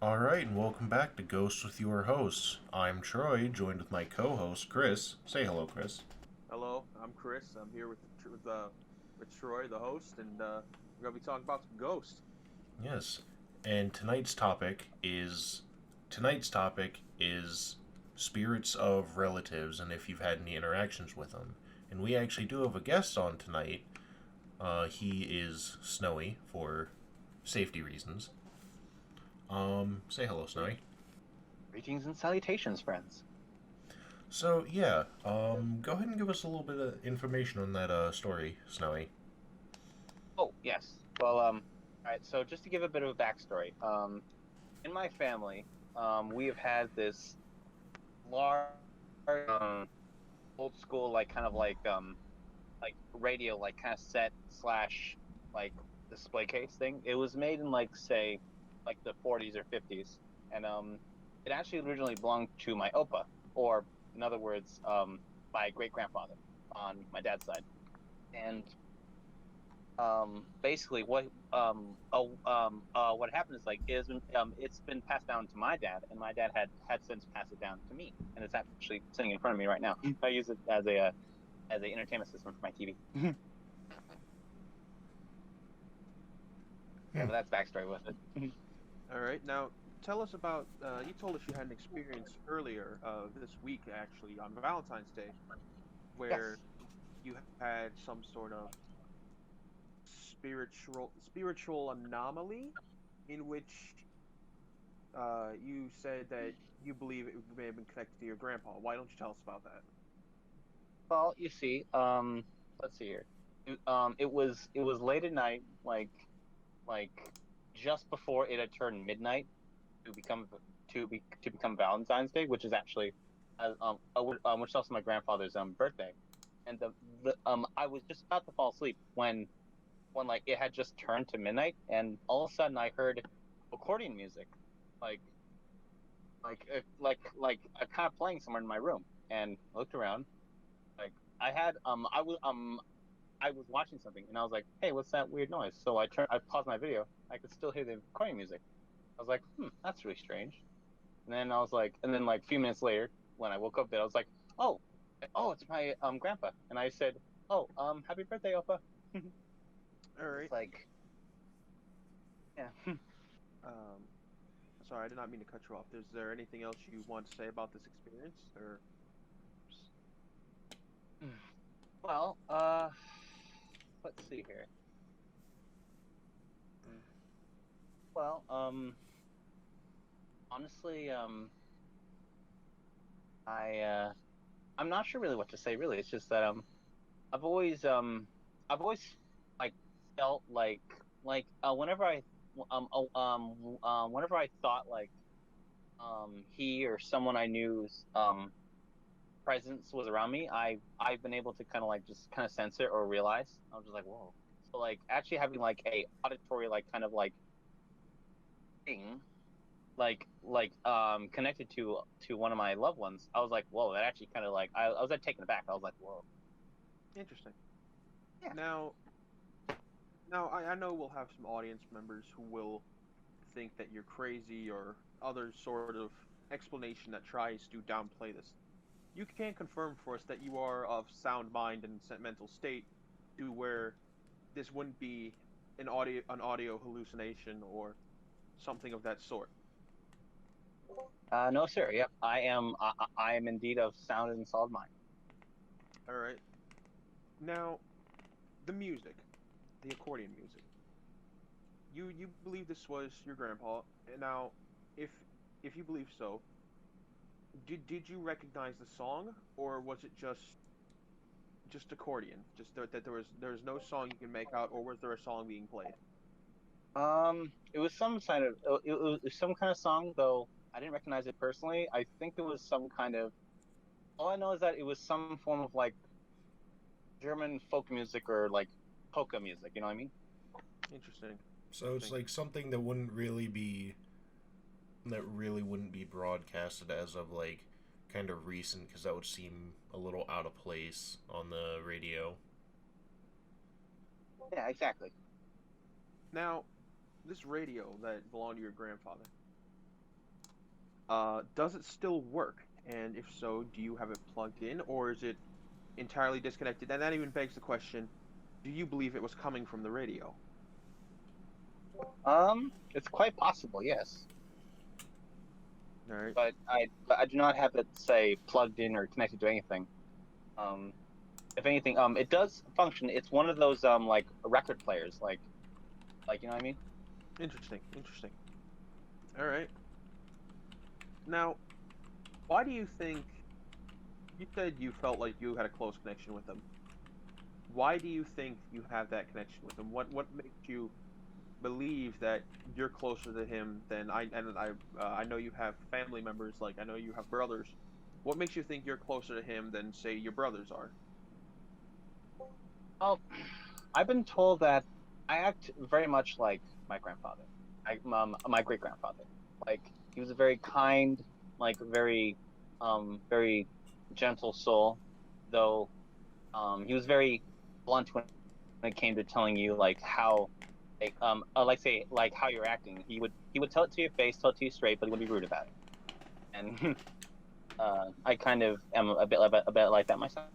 Alright, and welcome back to Ghosts with your hosts. I'm Troy, joined with my co host, Chris. Say hello, Chris. Hello, I'm Chris. I'm here with Troy, the host, and we're gonna be talking about some Ghost. Yes. And tonight's topic is spirits of relatives and if you've had any interactions with them. And we actually do have a guest on tonight. He is Snowy for safety reasons. Say hello, Snowy. Greetings and salutations, friends. So yeah, go ahead and give us a little bit of information on that story, Snowy. Oh, yes. Well, all right. So just to give a bit of a backstory, in my family, we have had this large, old school, like radio, like kind of set slash like display case thing. It was made in like say, like the 40s or 50s, and it actually originally belonged to my opa, or in other words, my great grandfather on my dad's side, and basically what happened is like it's been passed down to my dad, and my dad had since passed it down to me, and it's actually sitting in front of me right now. I use it as a entertainment system for my TV. Yeah, but that's backstory with it. All right, now tell us about. You told us you had an experience earlier this week, actually, on Valentine's Day, where Yes. you had some sort of spiritual anomaly in which you said that you believe it may have been connected to your grandpa. Why don't you tell us about that? Well, you see, let's see here. It was late at night, like just before it had turned midnight to become Valentine's Day, which is actually which is also my grandfather's birthday. And the I was just about to fall asleep when like it had just turned to midnight, and all of a sudden I heard accordion music, like kind of playing somewhere in my room, and I looked around. Like I had I was watching something, and I was like, "Hey, what's that weird noise?" So I paused my video. I could still hear the accordion music. I was like, that's really strange." And then I was like, and then like a few minutes later, when I woke up, I was like, "Oh, oh, it's my grandpa." And I said, "Oh, happy birthday, Opa." All It's right. like, yeah. Um, Sorry, I did not mean to cut you off. Is there anything else you want to say about this experience, or Well, let's see here. Mm, Well, honestly, I I'm not sure really what to say. Really, it's just that I've always um I've always like felt whenever I thought like he or someone I knew's presence was around me, I've been able to kind of like just kind of sense it or realize. I was just like, whoa. So like actually having like a auditory like kind of like thing connected to one of my loved ones, I was like, whoa, that actually kind of like I was like taken aback. I was like, whoa. interesting? Yeah. Now, now I know we'll have some audience members who will think that you're crazy or other sort of explanation that tries to downplay this. You can confirm for us that you are of sound mind and mental state to where this wouldn't be an audio hallucination or something of that sort. No, sir. Yep, I am indeed of sound and solid mind. All right. Now, the music, the accordion music. You believe this was your grandpa. And now, if if you believe so, did you recognize the song, or was it just accordion? Just that there was no song you can make out, or was there a song being played? It was some kind of it was some kind of song, though I didn't recognize it personally. I think it was some kind of. All I know is that it was some form of like German folk music or like polka music. You know what I mean? Interesting. So it's Interesting. like something that really wouldn't be broadcasted as of like kind of recent because that would seem a little out of place on the radio. Yeah, exactly. Now, this radio that belonged to your grandfather. Does it still work? And if so, do you have it plugged in, or is it entirely disconnected? And that even begs the question: do you believe it was coming from the radio? It's quite possible, yes. All right. But I do not have it say plugged in or connected to anything. Um, if anything, it does function. It's one of those like record players, like you know what I mean? Interesting. Interesting. All right. Now, why do you think you said you felt like you had a close connection with him? Why do you think you have that connection with him? What makes you believe that you're closer to him than I? And I know you have family members, like I know you have brothers. What makes you think you're closer to him than say your brothers are? Well, I've been told that I act very much like my grandfather, my great grandfather. Like he was a very kind, like very gentle soul, though he was very blunt when it came to telling you like how like say like how you're acting. He would tell it to your face, tell it to you straight, but he wouldn't be rude about it. And I kind of am a bit like that myself.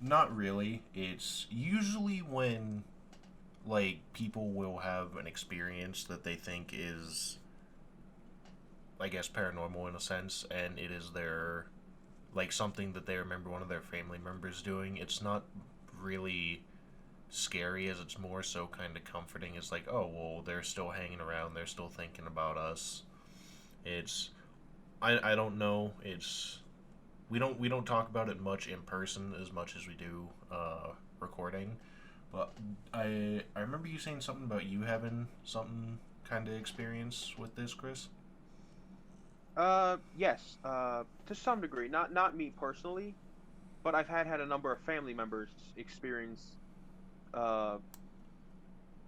Not really. It's usually when like people will have an experience that they think is, I guess, paranormal in a sense, and it is their like something that they remember one of their family members doing. It's not really scary as it's more so kind of comforting. It's like, oh well, they're still hanging around, they're still thinking about us. It's I don't know. It's we don't talk about it much in person as much as we do recording. But I remember you saying something about you having something kind of experience with this, Chris. Yes. To some degree, not me personally, but I've had a number of family members experience uh,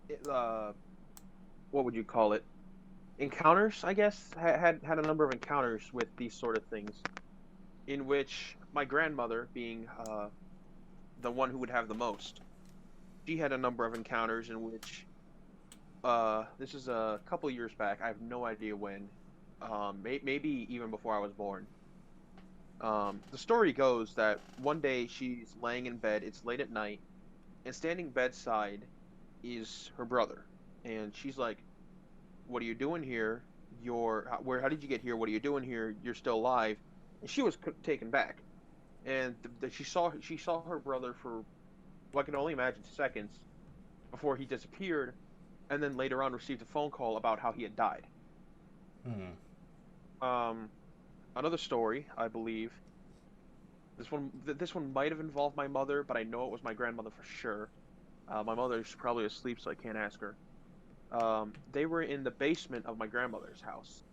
it- uh, what would you call it? Encounters, I guess. Had a number of encounters with these sort of things, in which my grandmother, being the one who would have the most, she had a number of encounters in which this is a couple years back. I have no idea when. Maybe even before I was born. The story goes that one day she's laying in bed. It's late at night, and standing bedside is her brother, and she's like, "What are you doing here? Where? How did you get here? What are you doing here? You're still alive." And she was taken back, and she saw her brother for what I can only imagine seconds before he disappeared, and then later on received a phone call about how he had died. Hmm. Um, Another story, I believe. This one might have involved my mother, but I know it was my grandmother for sure. My mother's probably asleep, so I can't ask her. They were in the basement of my grandmother's house,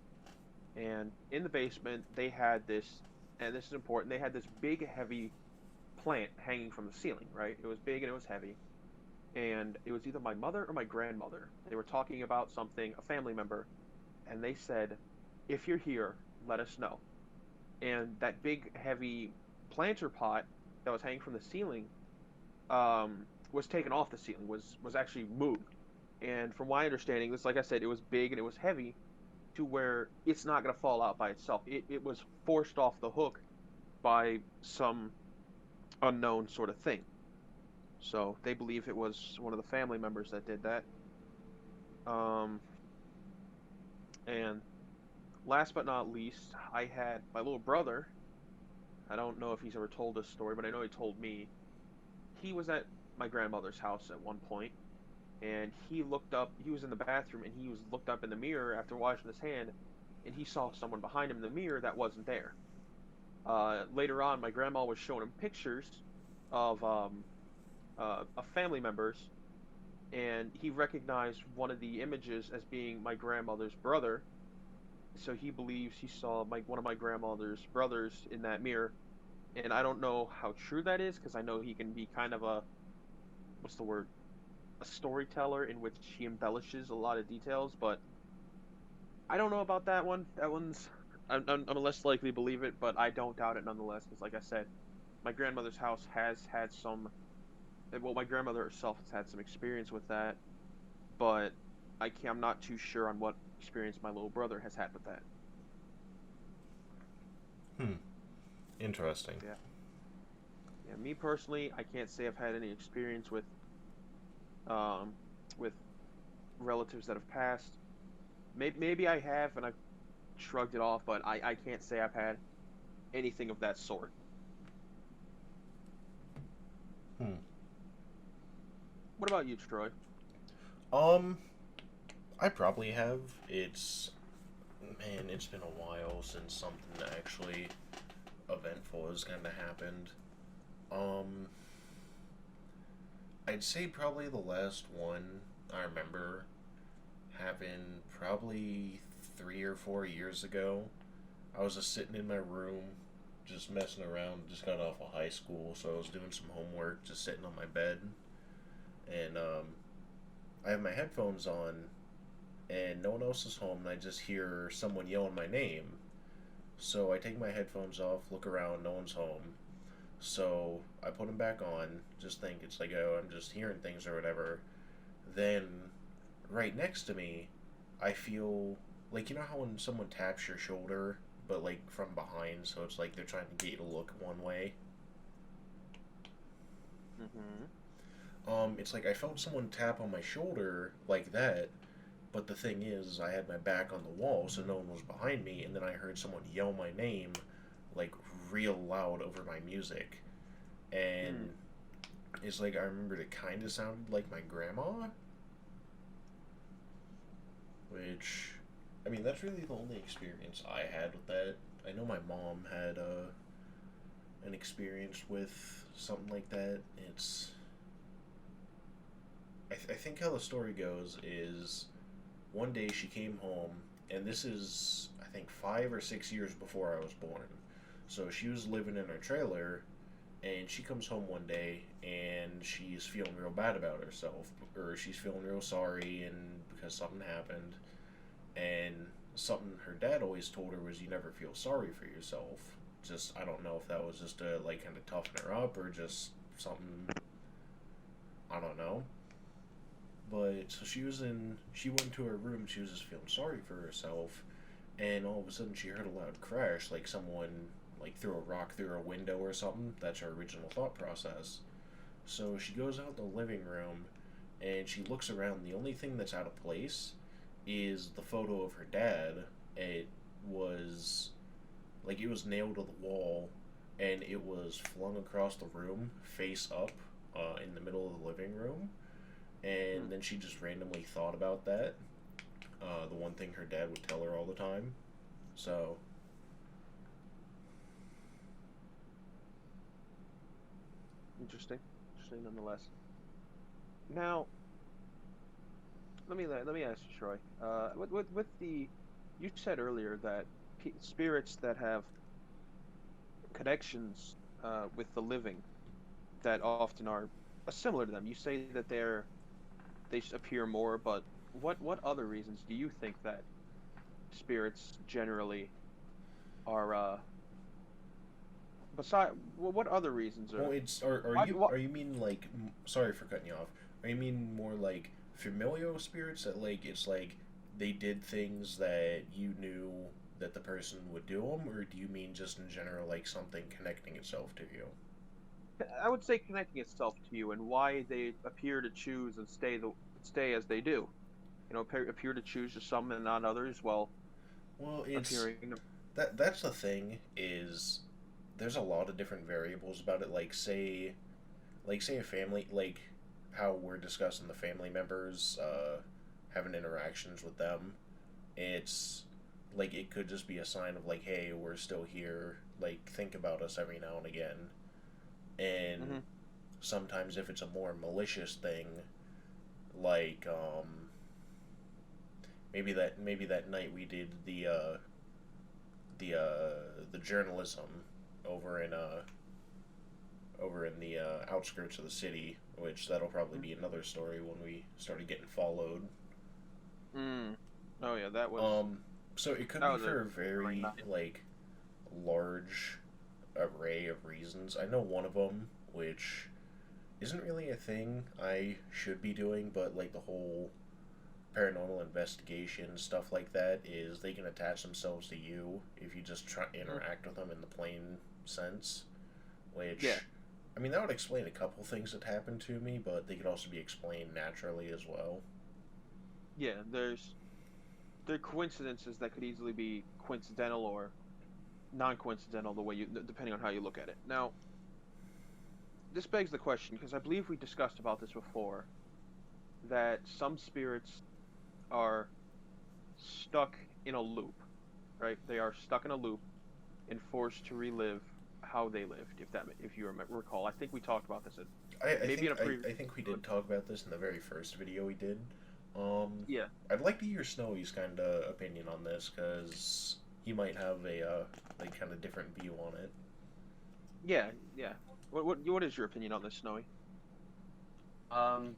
and in the basement they had this, and this is important. They had this big, heavy plant hanging from the ceiling. Right? It was big and it was heavy, and it was either my mother or my grandmother. They were talking about something, a family member, and they said, "If you're here, let us know." And that big, heavy planter pot that was hanging from the ceiling was taken off the ceiling, was actually moved. And from my understanding, this, like I said, it was big and it was heavy to where it's not going to fall out by itself. It was forced off the hook by some unknown sort of thing. So they believe it was one of the family members that did that. Um, and last but not least, I had my little brother. I don't know if he's ever told this story, but I know he told me. He was at my grandmother's house at one point, and he looked up. He was in the bathroom, and he was looked up in the mirror after washing his hand, and he saw someone behind him in the mirror that wasn't there. Later on, my grandma was showing him pictures of family members, and he recognized one of the images as being my grandmother's brother. So he believes he saw one of my grandmother's brothers in that mirror. And I don't know how true that is because I know he can be kind of a, what's the word, a storyteller in which he embellishes a lot of details. But I don't know about that one. That one's I'm less likely to believe it, but I don't doubt it nonetheless. Because like I said, my grandmother's house has had some. Well, my grandmother herself has had some experience with that, but I'm not too sure on what experience my little brother has had with that. Hmm. Interesting. Yeah. Yeah. Me personally, I can't say I've had any experience um with relatives that have passed. Maybe I have, and I've shrugged it off, but I can't say I've had anything of that sort. Hmm. What about you, Troy? Um, I probably have. It's been a while since something actually eventful has kind of happened. Um, I'd say probably the last one I remember happened probably 3 or 4 years ago. I was just sitting in my room, just messing around. Just got off of high school, so I was doing some homework, just sitting on my bed, and I have my headphones on, and no one else is home, and I just hear someone yelling my name. So I take my headphones off, look around, no one's home. So I put them back on, just think it's like, oh, I'm just hearing things or whatever. Then, right next to me, I feel like, you know how when someone taps your shoulder, but like from behind, so it's like they're trying to get you to look one way? Mm-hmm. It's like I felt someone tap on my shoulder like that, but the thing is, I had my back on the wall, so no one was behind me, and then I heard someone yell my name, like, real loud over my music. Hmm. And it's like I remembered it kind of sounded like my grandma, which, I mean, that's really the only experience I had with that. I know my mom had an experience with something like that. I think how the story goes is one day she came home, and this is, I think, 5 or 6 years before I was born. So she was living in her trailer, and she comes home one day, and she's feeling real bad about herself, or she's feeling real sorry, and because something happened, and something her dad always told her was you never feel sorry for yourself. Just, I don't know if that was just to like kind of toughen her up or just something, I don't know. But so she went to her room. She was just feeling sorry for herself, and all of a sudden she heard a loud crash, like someone like threw a rock through a window or something. That's her original thought process. So she goes out in the living room, and she looks around. The only thing that's out of place is the photo of her dad. It was like it was nailed to the wall, and it was flung across the room, face up, in the middle of the living room. Hmm. And then she just randomly thought about that. The one thing her dad would tell her all the time. So, Interesting. Interesting, nonetheless. Now, let me ask you, Troy. With the you said earlier that spirits that have connections with the living that often are similar to them. You say that appear more, but what other reasons do you think that spirits generally are? Beside, what other reasons well, are? it's are Why? are you mean like sorry for cutting you off? Are you mean more like familial spirits that like it's like they did things that you knew that the person would do them, or do you mean just in general like something connecting itself to you? I would say connecting itself to you and why they appear to choose and stay as they do. Appear to choose to some and not others, while Well, it's appearing to. that's the thing is there's a lot of different variables about it. Like say a family, like how we're discussing the family members, having interactions with them. It's like it could just be a sign of like, hey, we're still here. Like think about us every now and again. And Hmm. sometimes if it's a more malicious thing, like maybe that night we did the journalism over in the outskirts of the city, which that'll probably be another story when we started getting followed. Mm. Oh yeah, Um, so it could that be was a for a harrowing very night. like large array of reasons. I know one of them, which isn't really a thing I should be doing, but like the whole paranormal investigation, stuff like that, is they can attach themselves to you if you just try interact with them in the plain sense. Which, Yeah. I mean, that would explain a couple things that happened to me, but they could also be explained naturally as well. Yeah, there are coincidences that could easily be coincidental or non-coincidental, the way you depending on how you look at it. Now, this begs the question because I believe we discussed about this before that some spirits are stuck in a loop, right? They are stuck in a loop and forced to relive how they lived. If you recall, I think we talked about this. Maybe in a previous. I think we did talk about this in the very first video we did. Yeah. I'd like to hear Snowy's kind of opinion on this because he might have a like kind of different view on it. Yeah. Yeah. What is your opinion on this, Snowy? On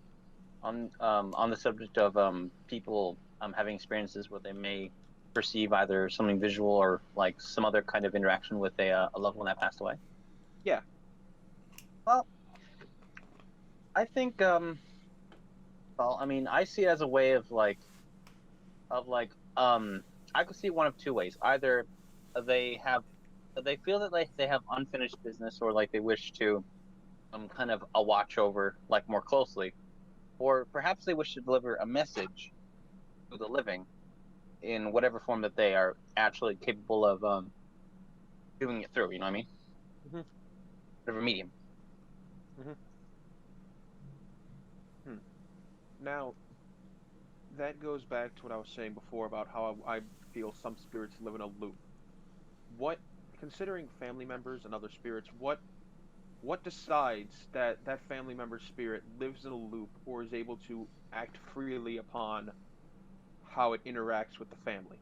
the subject of people having experiences where they may perceive either something visual or like some other kind of interaction with a loved one that passed away. Yeah. Well, I think well, I mean, I see it as a way of like I could see it one of two ways. Either they have they feel that like they have unfinished business or like they wish to kind of a watch over like more closely, or perhaps they wish to deliver a message to the living in whatever form that they are actually capable of doing it through. You know what I mean? Mhm. Whatever medium. Now, that goes back to what I was saying before about how I feel some spirits live in a loop. What, considering family members and other spirits, what decides that that family member's spirit lives in a loop or is able to act freely upon how it interacts with the family?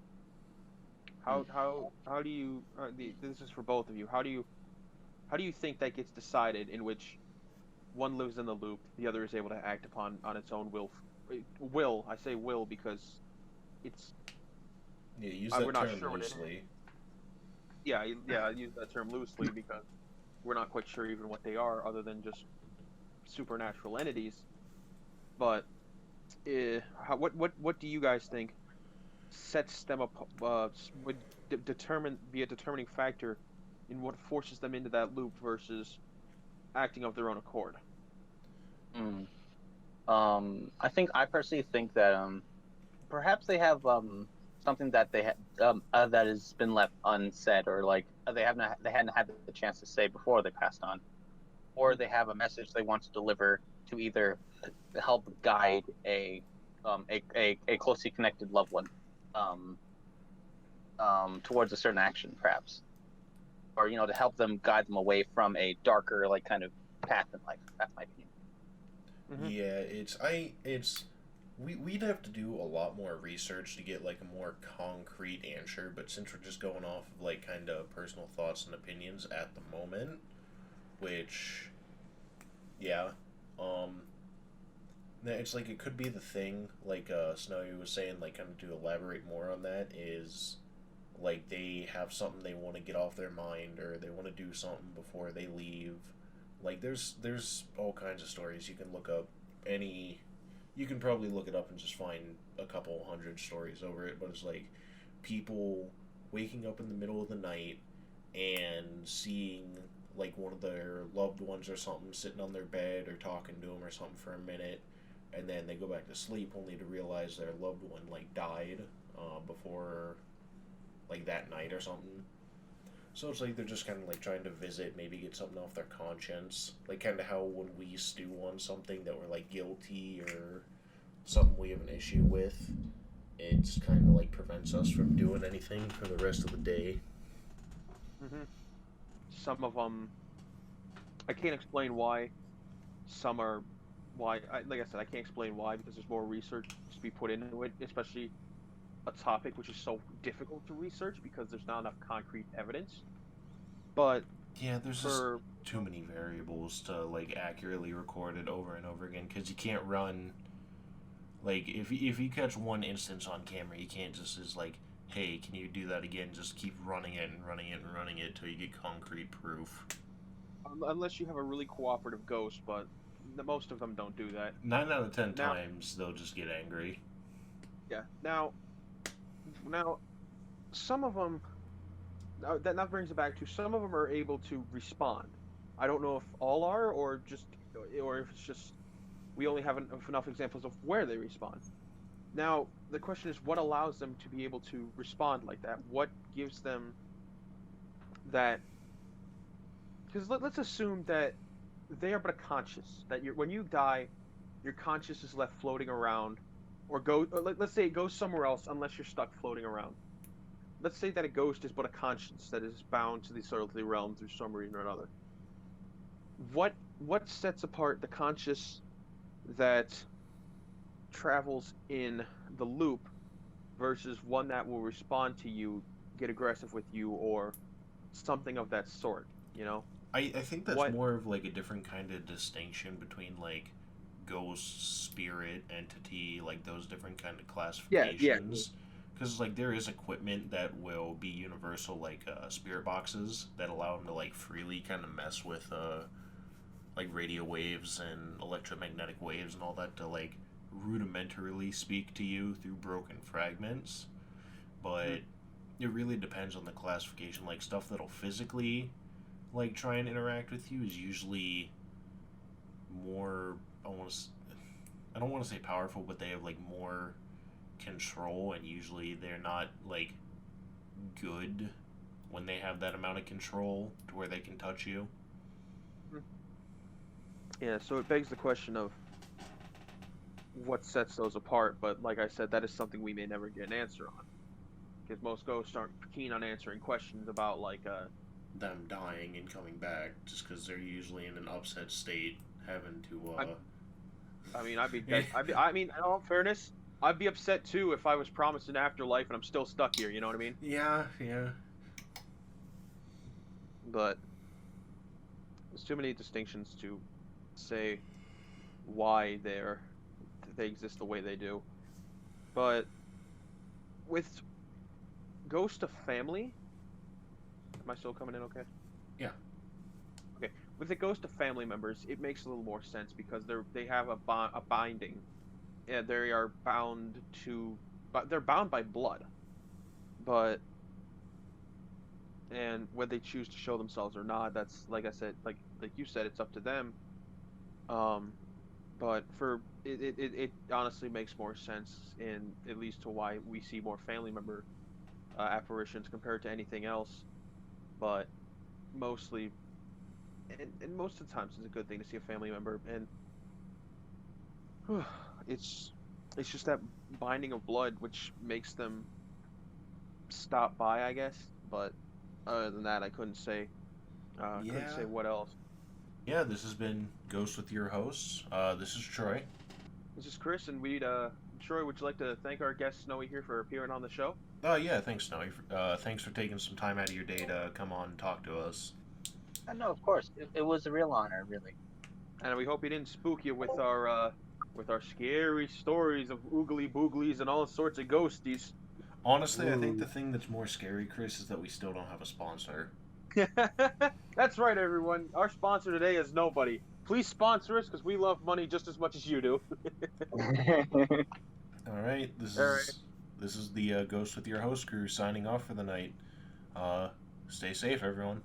How do you this is for both of you. How do you think that gets decided in which one lives in the loop, the other is able to act upon on its own will? Will, I say will because it's Yeah, use that we're not term sure what it is. loosely. Yeah, I use that term loosely because we're not quite sure even what they are, other than just supernatural entities. But what do you guys think sets them up? Would be a determining factor in what forces them into that loop versus acting of their own accord. Mm. I personally think that perhaps they have something that that has been left unsaid, or like they hadn't had the chance to say before they passed on, or they have a message they want to deliver to either help guide a closely connected loved one towards a certain action, perhaps, or to help them guide them away from a darker like kind of path in life. That's my opinion. Mm-hmm. Yeah, we'd have to do a lot more research to get like a more concrete answer, but since we're just going off of like kind of personal thoughts and opinions at the moment, which yeah, um it's like it could be the thing like Snowy was saying, like kind of to elaborate more on that is like they have something they want to get off their mind or they want to do something before they leave. Like there's all kinds of stories you can look up. Any you can probably look it up and just find a couple hundred stories over it, but it's like people waking up in the middle of the night and seeing like one of their loved ones or something sitting on their bed or talking to them or something for a minute, and then they go back to sleep only to realize their loved one like died before like that night or something. So it's like they're just kind of like trying to visit, maybe get something off their conscience, like kind of how when we stew on something that we're like guilty or something we have an issue with, it's kind of like prevents us from doing anything for the rest of the day. Mm-hmm. Some of them, I can't explain why. Some are why. Like I said, I can't explain why because there's more research to be put into it, especially a topic which is so difficult to research because there's not enough concrete evidence. But Yeah, there's just for too many variables to like accurately record it over and over again because you can't run like if you catch one instance on camera, you can't just is like, hey, can you do that again? Just keep running it and running it and running it till you get concrete proof. unless you have a really cooperative ghost, but most of them don't do that. 9 out of 10 Now, times they'll just get angry. Yeah. Now, some of them. That brings it back to some of them are able to respond. I don't know if all are, or if it's just we only have enough examples of where they respond. Now, the question is, what allows them to be able to respond like that? What gives them that? Because let's assume that they are but a conscious. That when you die, your conscious is left floating around, or let's say it goes somewhere else, unless you're stuck floating around. Let's say that a ghost is but a conscience that is bound to these earthly realm through some reason or another. What sets apart the conscious that travels in the loop versus one that will respond to you, get aggressive with you, or something of that sort? You know, I think that's what? more of like a different kind of distinction between like ghost, spirit, entity, like those different kind of Yeah, yeah. classifications. Because like there is equipment that will be universal, like spirit boxes that allow them to like freely kind of mess with like radio waves and electromagnetic waves and all that to like rudimentarily speak to you through broken fragments. But it really depends on the classification. Like stuff that'll physically like try and interact with you is usually more. I don't want to say powerful, but they have like more control, and usually they're not like good when they have that amount of control to where they can touch you. Yeah, so it begs the question of what sets those apart. But like I said, that is something we may never get an answer on, because most ghosts aren't keen on answering questions about Them dying and coming back just because they're usually in an upset state, having to. I mean, I'd be dead. I mean, in all fairness, I'd be upset too if I was promised an afterlife and I'm still stuck here. You know what I mean? Yeah, yeah. But there's too many distinctions to say why they exist the way they do. But with Ghost of Family, am I still coming in okay? Yeah. Okay. With the Ghost of Family members, it makes a little more sense because they have a binding. Yeah, they are bound to, but they're bound by blood. But and when they choose to show themselves or not, that's like I said, like you said, it's up to them. Um, but for it honestly makes more sense in at least to why we see more family member apparitions compared to anything else. But mostly, and most of the times, it's a good thing to see a family member, and it's it's just that binding of blood which makes them stop by, I guess. But other than that, I couldn't say. Couldn't Yeah. say what else. Yeah, this has been Ghost with your hosts. This is Troy. This is Chris, and Troy, would you like to thank our guest Snowy here for appearing on the show? Yeah, thanks, Snowy. Thanks for taking some time out of your day to come on and talk to us. No, of course. It was a real honor, really. And we hope he didn't spook you with our scary stories of oogly booglies and all sorts of ghosties. Honestly, I think the thing that's more scary, Chris, is that we still don't have a sponsor. That's right, everyone. Our sponsor today is nobody. Please sponsor us because we love money just as much as you do. All right, this is the Ghost with your host crew signing off for the night. Stay safe, everyone.